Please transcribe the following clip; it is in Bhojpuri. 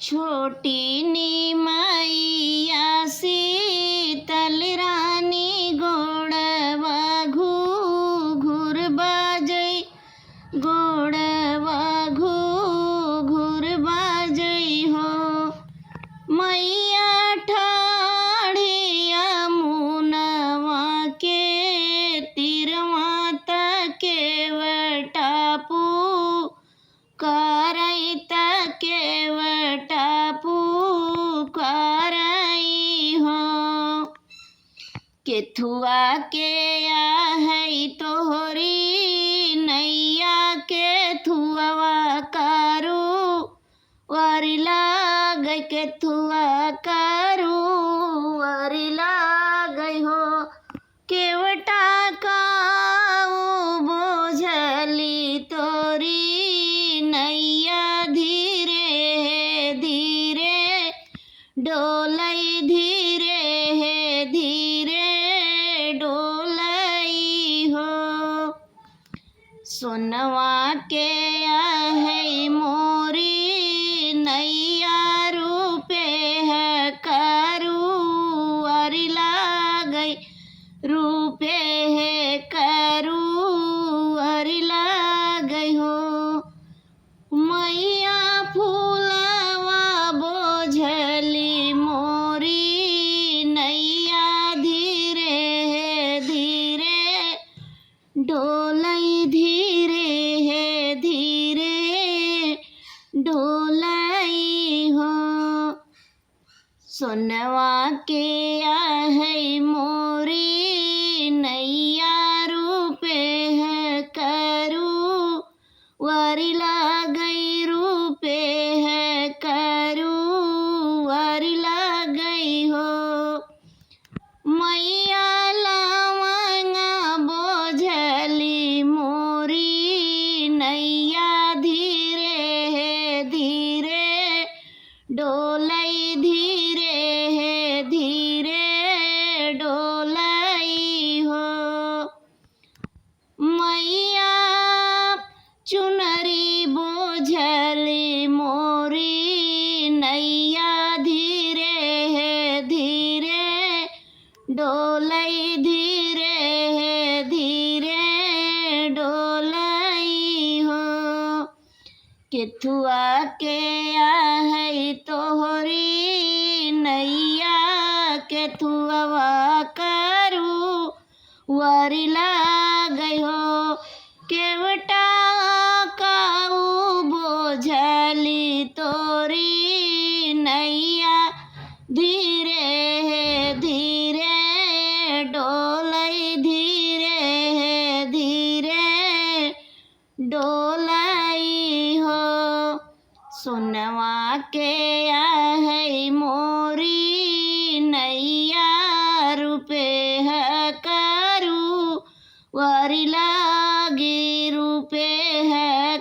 छोटी निमैया शीतल रानी गोड़वा घूर बाजै गोड़वा घूर बाजै हो। मैया ठाढ़िया मुनवा के तिरवा तके वटापू करई तके वटापू करई हो। केथुआ के है तोहरी नैया केथुआ करू वारी लागै केथुआ करू वारी लागै हो। केवटा काऊ बोझली तोरी नैया धीरे धीरे डोलै धीरे धीरे डोलै हो। सोनवा के है मोरी नैया रूपे है करू वारी लागै रूपे है करू वारी लागै हो। मैया फूलवा बोझली मोरी नैया धीरे धीरे डोलै धीरे धीरे डोलै हो। सोनवा के है मोरी नैया रूपे है करू वारी लागै रूपे है करू वारी लागै हो। मैया लवंगा बोझली मोरी नैया धीरे धीरे डोलै धीरे धीरे डोलै हो। मैया चुनरी बोझली मोरी नैया धीरे धीरे डोलै धीरे धीरे डोलै हो। केथुआ के है तोहरी नैया केथुआ करू वारी लागै हो। केवटा काऊ बोझली तोरी नैया धीरे धीरे डोलै धीरे धीरे डोलै हो। सोनवा के है मोरी नैया रूपे है करू वारी लागी रूपे है